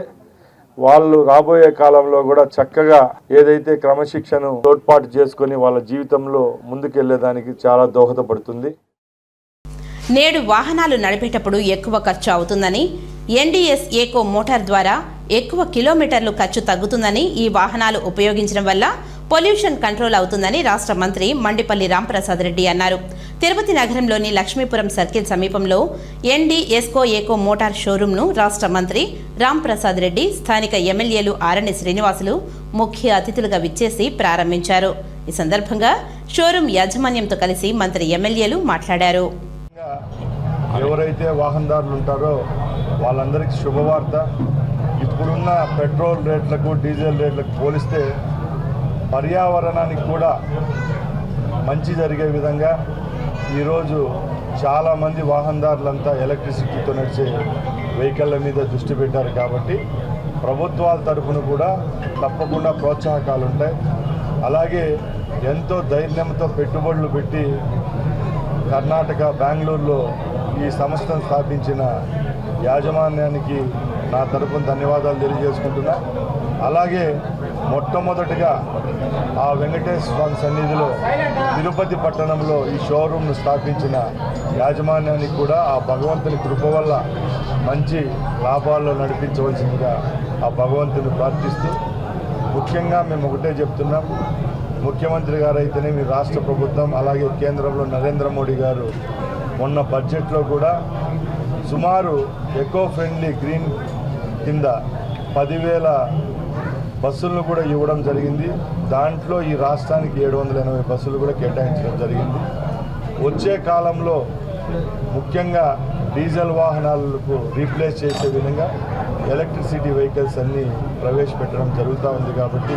వాళ్ళు రాబోయే కాలంలో కూడా చక్కగా ఏదైతే క్రమశిక్షణ తోడ్పాటు చేసుకొని వాళ్ళ జీవితంలో ముందుకెళ్లేదానికి చాలా దోహదపడుతుంది.
నేడు వాహనాలు నడిపేటప్పుడు ఎక్కువ ఖర్చు అవుతుందని ఎన్డీఎస్ ఏకో మోటార్ ద్వారా ఎక్కువ కిలోమీటర్లు ఖర్చు తగ్గుతుందని ఈ వాహనాలు ఉపయోగించడం వల్ల పొల్యూషన్ కంట్రోల్ అవుతుందని రాష్ట్ర మంత్రి మండిపల్లి రాంప్రసాద్ రెడ్డి అన్నారు. తిరుపతి నగరంలోని లక్ష్మీపురం సర్కిల్ సమీపంలో ఎన్డీఎస్కో ఏకో మోటార్ షోరూంను రాష్ట్ర మంత్రి రాంప్రసాద్ రెడ్డి స్థానిక ఎమ్మెల్యేలు ఆరణి శ్రీనివాసులు ముఖ్య అతిథులుగా విచ్చేసి ప్రారంభించారు. ఈ సందర్భంగా షోరూం యాజమాన్యంతో కలిసి మంత్రి ఎమ్మెల్యేలు మాట్లాడారు.
ఎవరైతే వాహనదారులు ఉంటారో వాళ్ళందరికీ శుభవార్త. ఇప్పుడున్న పెట్రోల్ రేట్లకు డీజిల్ రేట్లకు పోలిస్తే పర్యావరణానికి కూడా మంచి జరిగే విధంగా ఈరోజు చాలామంది వాహనదారులంతా ఎలక్ట్రిసిటీతో నడిచే వెహికళ్ళ మీద దృష్టి పెట్టారు. కాబట్టి ప్రభుత్వాల తరఫున కూడా తప్పకుండా ప్రోత్సాహకాలు ఉంటాయి. అలాగే ఎంతో ధైర్యంతో పెట్టుబడులు పెట్టి కర్ణాటక బెంగళూరులో ఈ సంస్థను స్థాపించిన యాజమాన్యానికి నా తరఫున ధన్యవాదాలు తెలియజేసుకుంటున్నా. అలాగే మొట్టమొదటిగా ఆ వెంకటేశ్వర స్వామి సన్నిధిలో తిరుపతి పట్టణంలో ఈ షోరూమ్ను స్థాపించిన యాజమాన్యానికి కూడా ఆ భగవంతుని కృప వల్ల మంచి లాభాల్లో నడిపించవలసిందిగా ఆ భగవంతుని ప్రార్థిస్తూ ముఖ్యంగా మేము ఒకటే చెప్తున్నాం. ముఖ్యమంత్రి గారు అయితేనే మీ రాష్ట్ర ప్రభుత్వం అలాగే కేంద్రంలో నరేంద్ర మోడీ గారు మొన్న బడ్జెట్లో కూడా సుమారు ఎకో ఫ్రెండ్లీ గ్రీన్ కింద 10,000 బస్సులను కూడా ఇవ్వడం జరిగింది. దాంట్లో ఈ రాష్ట్రానికి 780 బస్సులు కూడా కేటాయించడం జరిగింది. వచ్చే కాలంలో ముఖ్యంగా డీజిల్ వాహనాలకు రీప్లేస్ చేసే విధంగా ఎలక్ట్రిసిటీ వెహికల్స్ అన్నీ ప్రవేశపెట్టడం జరుగుతూ ఉంది. కాబట్టి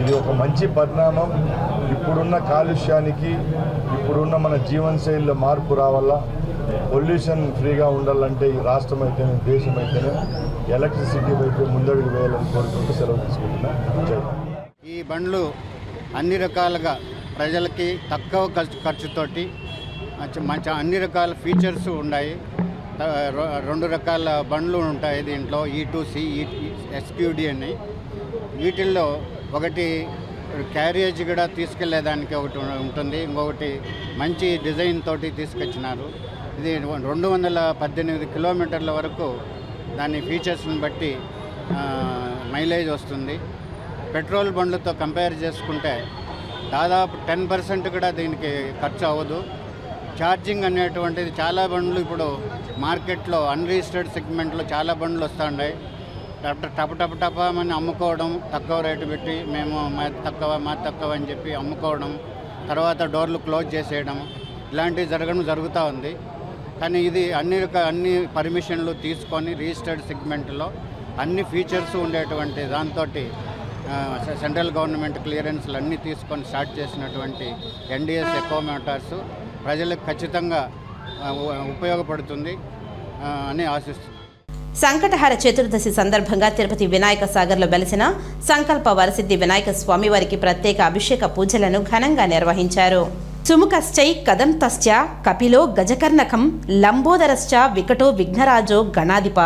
ఇది ఒక మంచి పరిణామం. ఇప్పుడున్న కాలుష్యానికి, ఇప్పుడున్న మన జీవనశైలిలో మార్పు రావాలా, పొల్యూషన్ ఫ్రీగా ఉండాలంటే ఈ రాష్ట్రం అయితేనే, దేశం అయితేనే ఎలక్ట్రిసిటీ వైపు ముందడుగు వేయాలని కోరుకుంటూ సెలవు తీసుకుంటున్నా. జై.
ఈ బండ్లు అన్ని రకాలుగా ప్రజలకి తక్కువ ఖర్చుతోటి మంచి అన్ని రకాల ఫీచర్స్ ఉన్నాయి. 2 రకాల బండ్లు ఉంటాయి దీంట్లో, E2C, SQD అని. వీటిల్లో ఒకటి క్యారేజ్ కూడా తీసుకెళ్లేదానికి ఒకటి ఉంటుంది, ఇంకొకటి మంచి డిజైన్ తోటి తీసుకొచ్చినారు. ఇది 218 కిలోమీటర్ల వరకు దాని ఫీచర్స్ని బట్టి మైలేజ్ వస్తుంది. పెట్రోల్ బండ్లతో కంపేర్ చేసుకుంటే దాదాపు 10% కూడా దీనికి ఖర్చు అవ్వదు. ఛార్జింగ్ అనేటువంటిది చాలా బండ్లు ఇప్పుడు మార్కెట్లో అన్రిజిస్టర్డ్ సెగ్మెంట్లో చాలా బండ్లు వస్తున్నాయి. టపమని అమ్ముకోవడం, తక్కువ రేటు పెట్టి మేము మా తక్కువ అని చెప్పి అమ్ముకోవడం, తర్వాత డోర్లు క్లోజ్ చేసేయడం, ఇలాంటివి జరుగుతూ ఉంది. కానీ ఇది అన్ని పర్మిషన్లు తీసుకొని రిజిస్టర్డ్ సెగ్మెంట్లో అన్ని ఫీచర్స్ ఉండేటువంటి దాంతో సెంట్రల్ గవర్నమెంట్ క్లియరెన్స్లు అన్నీ తీసుకొని స్టార్ట్ చేసినటువంటి NDS ఎకో మోటార్స్ ప్రజలకు ఖచ్చితంగా ఉపయోగపడుతుంది అని ఆశిస్తుంది.
సంకటహర చతుర్దశి సందర్భంగా తిరుపతి వినాయక సాగర్లో వెలిసిన సంకల్ప వరసిద్ధి వినాయక స్వామి వారికి ప్రత్యేక అభిషేక పూజలను ఘనంగా నిర్వహించారు. సుముఖశ్చై కదంతశ్చ కపిలో గజకర్ణకం లంబోదరశ్చ వికటో విఘ్నరాజో గణాధిప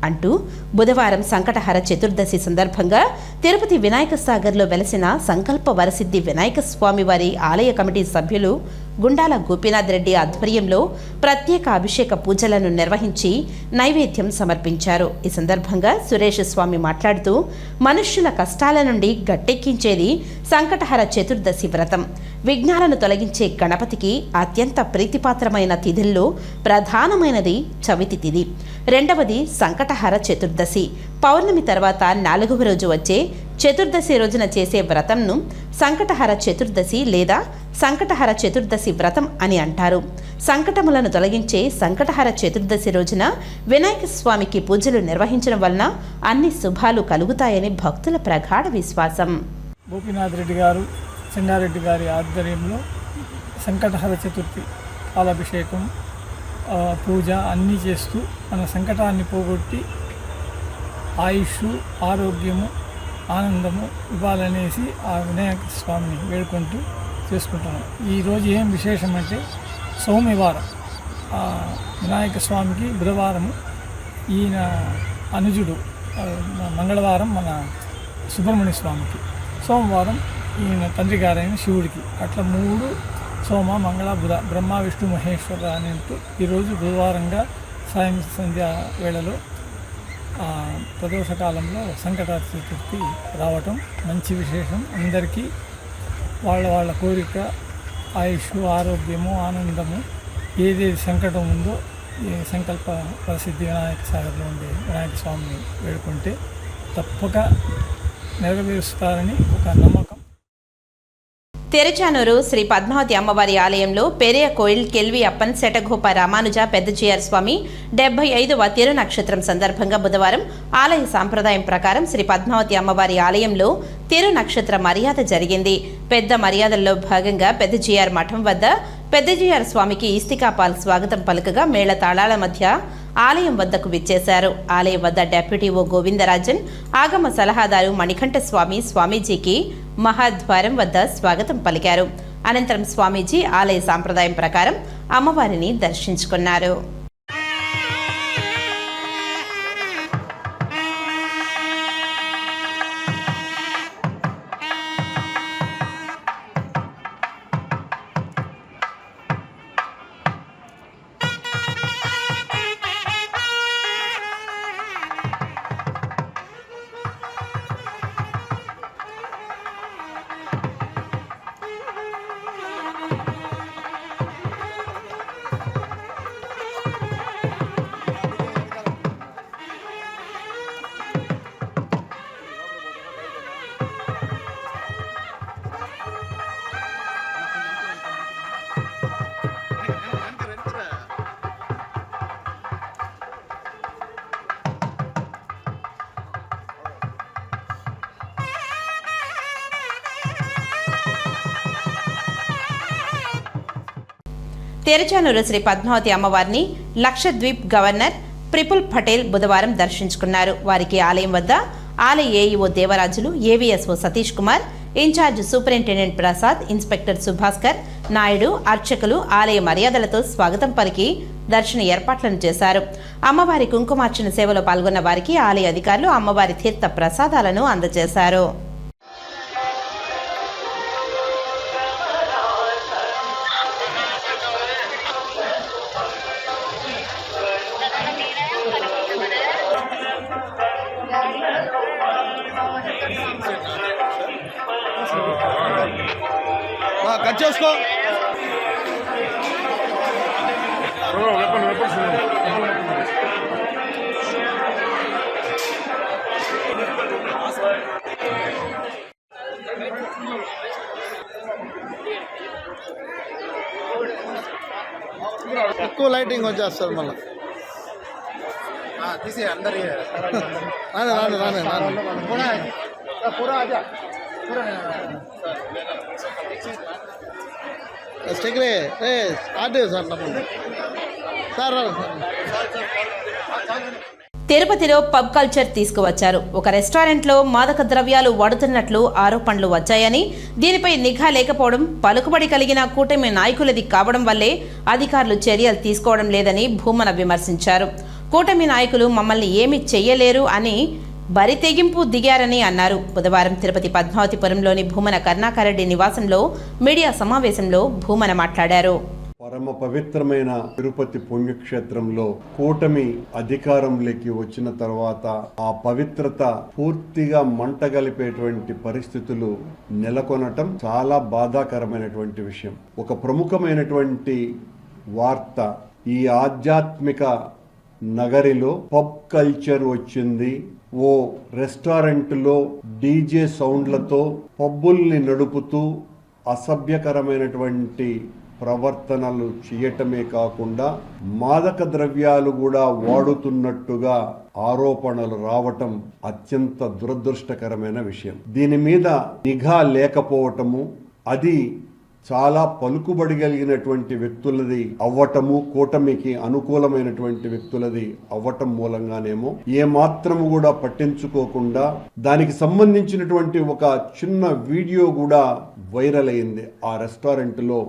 అంటూ బుధవారం సంకటహర చతుర్దశి సందర్భంగా తిరుపతి వినాయక సాగర్లో వెలసిన సంకల్ప వరసిద్ధి వినాయక స్వామి వారి ఆలయ కమిటీ సభ్యులు గుండాల గోపీనాథ్ రెడ్డి ఆధ్వర్యంలో ప్రత్యేక అభిషేక పూజలను నిర్వహించి నైవేద్యం సమర్పించారు. ఈ సందర్భంగా సురేష్ స్వామి మాట్లాడుతూ, మనుష్యుల కష్టాల నుండి గట్టెక్కించేది సంకటహర చతుర్దశి వ్రతం. విఘ్నాలను తొలగించే గణపతికి అత్యంత ప్రీతిపాత్రమైన తిథుల్లో ప్రధానమైనది చవితి తిథి. రెండవది సంకటహర చతుర్దశి. పౌర్ణమి తర్వాత 4వ రోజు వచ్చే చతుర్దశి రోజున చేసే వ్రతంను సంకటహర చతుర్దశి లేదా సంకటహర చతుర్దశి వ్రతం అని అంటారు. సంకటములను తొలగించే సంకటహర చతుర్దశి రోజున వినాయక స్వామికి పూజలు నిర్వహించడం వలన అన్ని శుభాలు కలుగుతాయని భక్తుల ప్రగాఢ విశ్వాసం.
గోపీనాథ్ రెడ్డి గారు, చెన్నారెడ్డి గారి ఆధ్వర్యంలో సంకటహర చతుర్థి పాలాభిషేకం, పూజ అన్నీ చేస్తూ మన సంకటాన్ని పోగొట్టి ఆయుష్, ఆరోగ్యము, ఆనందము ఇవ్వాలనేసి ఆ వినాయక స్వామిని వేడుకుంటూ చేసుకుంటున్నాం. ఈరోజు ఏం విశేషం అంటే సోమవారం వినాయక స్వామికి, బుధవారము ఈయన అనుజుడు, మంగళవారం మన సుబ్రహ్మణ్య స్వామికి, సోమవారం ఈయన తండ్రి గారైన శివుడికి. అట్లా 3 సోమ, మంగళ, బుధ, బ్రహ్మ, విష్ణు, మహేశ్వర అనేట్టు ఈరోజు బుధవారంగా సాయం సంధ్య వేళలో ప్రదోషకాలంలో సంకటహర చతుర్థి రావటం మంచి విశేషం. అందరికీ వాళ్ళ కోరిక, ఆయుష్, ఆరోగ్యము, ఆనందము, ఏదేది సంకటం ఉందో ఈ సంకల్ప ప్రసిద్ధి వినాయక సాగర్లో ఉండే వినాయక స్వామిని వేడుకుంటే తప్పక నెరవేరుస్తారని ఒక నమ్మకం.
తెరచానూరు శ్రీ పద్మావతి అమ్మవారి ఆలయంలో పెరియ కోయిల్ కెల్వి అప్పన్ శటగోప రామానుజ పెద్దజీఆర్ స్వామి 75వ తిరునక్షత్రం సందర్భంగా బుధవారం ఆలయ సాంప్రదాయం ప్రకారం శ్రీ పద్మావతి అమ్మవారి ఆలయంలో తిరునక్షత్ర మర్యాద జరిగింది. పెద్ద మర్యాదల్లో భాగంగా పెద్దజీఆర్ మఠం వద్ద పెద్దజీఆర్ స్వామికి ఇస్తికాపాల్ స్వాగతం పలుకగా మేళ తాళాల మధ్య ఆలయం వద్దకు విచ్చేశారు. ఆలయం వద్ద డెప్యూటీఓ గోవిందరాజన్, ఆగమ సలహాదారు మణికంఠ స్వామి స్వామీజీకి మహాద్వారం వద్ద స్వాగతం పలికారు. అనంతరం స్వామీజీ ఆలయ సాంప్రదాయం ప్రకారం అమ్మవారిని దర్శించుకున్నారు. తెరచానూరు శ్రీ పద్మావతి అమ్మవారిని లక్షద్వీప్ గవర్నర్ ప్రిపుల్ పటేల్ బుధవారం దర్శించుకున్నారు. వారికి ఆలయం వద్ద ఆలయ AEO Devarajulu, AVSO Satish Kumar, incharge superintendent Prasad, inspector Subhaskar Naidu, అర్చకులు ఆలయ మర్యాదలతో స్వాగతం పలికి దర్శన ఏర్పాట్లను చేశారు. అమ్మవారి కుంకుమార్చన సేవలో పాల్గొన్న వారికి ఆలయ అధికారులు అమ్మవారి తీర్థ ప్రసాదాలను అందజేశారు.
కట్ చేసుకో.
ఎక్కువ లైటింగ్ వచ్చేస్తారు మళ్ళీ
తీసే అందరి
తిరుపతిలో పబ్ కల్చర్ తీసుకువచ్చారు. ఒక రెస్టారెంట్లో మాదక ద్రవ్యాలు వాడుతున్నట్లు ఆరోపణలు వచ్చాయని, దీనిపై నిఘా లేకపోవడం, పలుకుబడి కలిగిన కూటమి నాయకులది కావడం వల్లే అధికారులు చర్యలు తీసుకోవడం లేదని భూమన విమర్శించారు. కూటమి నాయకులు మమ్మల్ని ఏమీ చెయ్యలేరు అని బరి తెగింపు దిగారని అన్నారు. బుధవారం తిరుపతి పద్మావతిపురంలోని భూమన కరుణాకరెడ్డి నివాసంలో మీడియా సమావేశంలో భూమన మాట్లాడారు.
పరమ పవిత్రమైన తిరుపతి పుణ్యక్షేత్రంలో కూటమి అధికారంలోకి వచ్చిన తర్వాత ఆ పవిత్రత పూర్తిగా మంటగలిపేటువంటి పరిస్థితులు నెలకొనటం చాలా బాధాకరమైనటువంటి విషయం. ఒక ప్రముఖమైనటువంటి వార్త, ఈ ఆధ్యాత్మిక నగరిలో పబ్ కల్చర్ వచ్చింది. ఓ రెస్టారెంట్లో డీజే సౌండ్లతో పబ్బుల్ని నడుపుతూ అసభ్యకరమైనటువంటి ప్రవర్తనలు చేయటమే కాకుండా మాదక ద్రవ్యాలు కూడా వాడుతున్నట్టుగా ఆరోపణలు రావటం అత్యంత దురదృష్టకరమైన విషయం. దీని మీద నిఘా లేకపోవటము, అది చాలా పలుకుబడి కలిగినటువంటి వ్యక్తులది అవ్వటము, కూటమికి అనుకూలమైనటువంటి వ్యక్తులది అవ్వటం మూలంగానేమో ఏమాత్రము కూడా పట్టించుకోకుండా దానికి సంబంధించినటువంటి ఒక చిన్న వీడియో కూడా వైరల్ అయింది. ఆ రెస్టారెంట్లో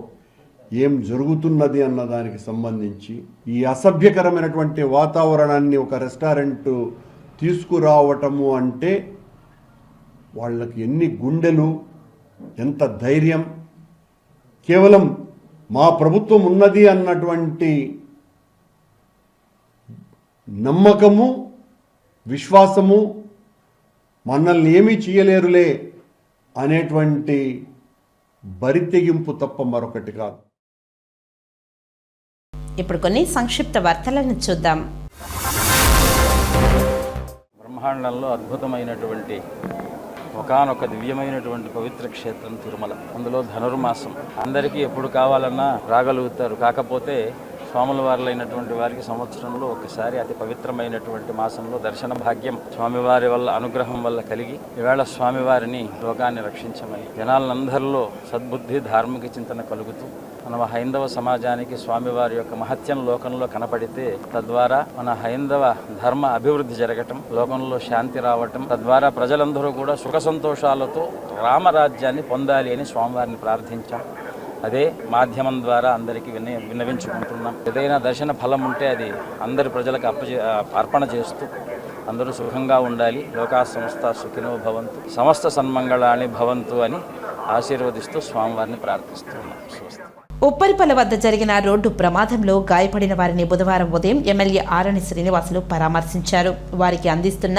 ఏం జరుగుతున్నది అన్న దానికి సంబంధించి ఈ అసభ్యకరమైనటువంటి వాతావరణాన్ని ఒక రెస్టారెంట్ తీసుకురావటము అంటే వాళ్ళకి ఎన్ని గుండెలు, ఎంత ధైర్యం. కేవలం మా ప్రభుత్వం ఉన్నది అన్నటువంటి నమ్మకము, విశ్వాసము, మనల్ని ఏమీ చేయలేరులే అనేటువంటి బరితెగింపు తప్ప మరొకటి కాదు.
ఇప్పుడు కొన్ని సంక్షిప్త వార్తలను చూద్దాం.
బ్రహ్మాండంలో అద్భుతమైనటువంటి ఒకానొక దివ్యమైనటువంటి పవిత్ర క్షేత్రం తిరుమల. అందులో ధనుర్మాసం అందరికీ ఎప్పుడు కావాలన్నా రాగలుగుతారు. కాకపోతే స్వాముల వారులైనటువంటి వారికి సంవత్సరంలో ఒకసారి అతి పవిత్రమైనటువంటి మాసంలో దర్శన భాగ్యం స్వామివారి వల్ల, అనుగ్రహం వల్ల కలిగి ఈవేళ స్వామివారిని లోకాన్ని రక్షించమని జనాలందరిలో సద్బుద్ధి, ధార్మిక చింతన కలుగుతూ మన హైందవ సమాజానికి స్వామివారి యొక్క మహత్యం లోకంలో కనపడితే తద్వారా మన హైందవ ధర్మ అభివృద్ధి జరగటం, లోకంలో శాంతి రావటం, తద్వారా ప్రజలందరూ కూడా సుఖ సంతోషాలతో రామరాజ్యాన్ని పొందాలి అని స్వామివారిని ప్రార్థించాం. అదే మాధ్యమం ద్వారా అందరికీ విన్నవించుకుంటున్నాం. ఏదైనా దర్శన ఫలం ఉంటే అది అందరి ప్రజలకు అర్పణ చేస్తూ అందరూ సుఖంగా ఉండాలి. లోకా సంస్థ సుఖినో భవంతు, సమస్త సన్మంగళాన్ని భవంతు అని ఆశీర్వదిస్తూ స్వామివారిని ప్రార్థిస్తున్నాం.
ఉప్పరిపల్లి వద్ద జరిగిన రోడ్డు ప్రమాదంలో గాయపడిన వారిని బుధవారం ఉదయం ఎమ్మెల్యే ఆరణి శ్రీనివాసులు పరామర్శించారు. వారికి అందిస్తున్న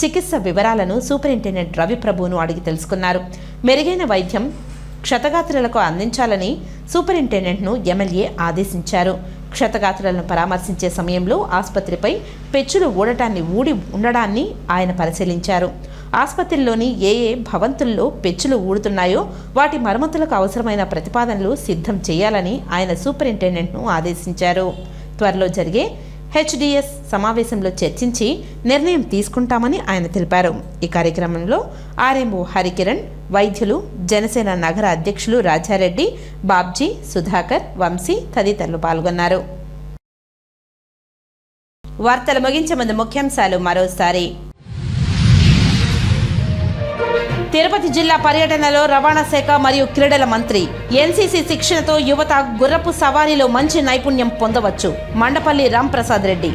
చికిత్స వివరాలను సూపరింటెండెంట్ రవిప్రభును అడిగి తెలుసుకున్నారు. మెరుగైన వైద్యం క్షతగాత్రులకు అందించాలని సూపరింటెండెంట్ను ఎమ్మెల్యే ఆదేశించారు. క్షతగాత్రులను పరామర్శించే సమయంలో ఆసుపత్రిపై పెచ్చులు ఊడి ఉండడాన్ని ఆయన పరిశీలించారు. ఆసుపత్రిలోని ఏ భవంతుల్లో పెచ్చులు ఊడుతున్నాయో వాటి మరమ్మతులకు అవసరమైన ప్రతిపాదనలు సిద్ధం చేయాలని ఆయన సూపరింటెండెంట్ను ఆదేశించారు. త్వరలో జరిగే హెచ్డిఎస్ సమావేశంలో చర్చించి నిర్ణయం తీసుకుంటామని ఆయన తెలిపారు. ఈ కార్యక్రమంలో ఆర్ఎంఓ హరికిరణ్, వైద్యులు, జనసేన నగర అధ్యక్షులు రాజారెడ్డి, బాబ్జీ, సుధాకర్, వంశీ తదితరులు పాల్గొన్నారు. వార్తలు ముగించే ముందు ముఖ్యాంశాలు మరోసారి. తిరుపతి జిల్లా పర్యటనలో రవాణా శాఖ మరియు క్రీడల మంత్రి. ఎన్సీసీ శిక్షణతో యువత గుర్రపు సవారీలో మంచి నైపుణ్యం పొందవచ్చు. మండపల్లి రాంప్రసాద్ రెడ్డి.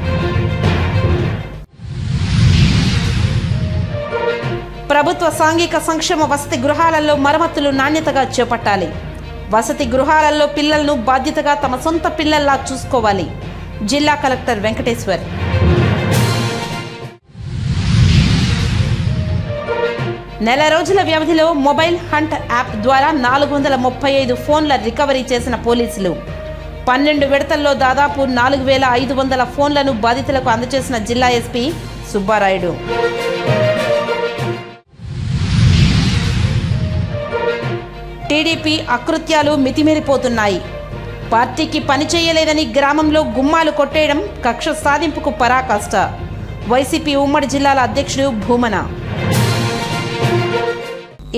ప్రభుత్వ సాంఘిక సంక్షేమ వసతి గృహాలలో మరమ్మతులు నాణ్యతగా చేపట్టాలి. వసతి గృహాలలో పిల్లలను బాధ్యతగా తమ సొంత పిల్లల్లా చూసుకోవాలి. జిల్లా కలెక్టర్ వెంకటేశ్వర్. నెల రోజుల వ్యవధిలో మొబైల్ హంట్ యాప్ ద్వారా 435 ఫోన్ల రికవరీ చేసిన పోలీసులు. 12 విడతల్లో దాదాపు 4500 ఫోన్లను బాధితులకు అందజేసిన జిల్లా ఎస్పీ సుబ్బారాయుడు. టీడీపీ అకృత్యాలు మితిమీరిపోతున్నాయి. పార్టీకి పనిచేయలేదని గ్రామంలో గుమ్మాలు కొట్టేయడం కక్ష సాధింపుకు పరాకాష్ట. వైసీపీ ఉమ్మడి జిల్లాల అధ్యక్షుడు భూమన.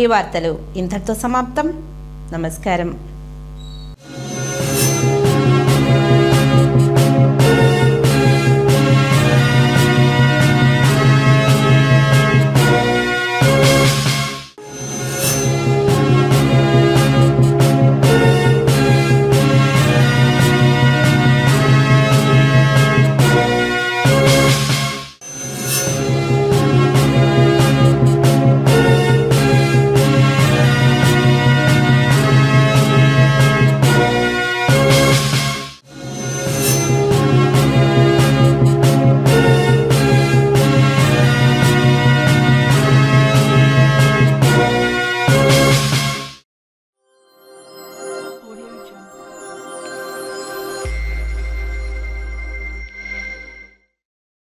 ఈ వార్తలు ఇంతటితో సమాప్తం. నమస్కారం.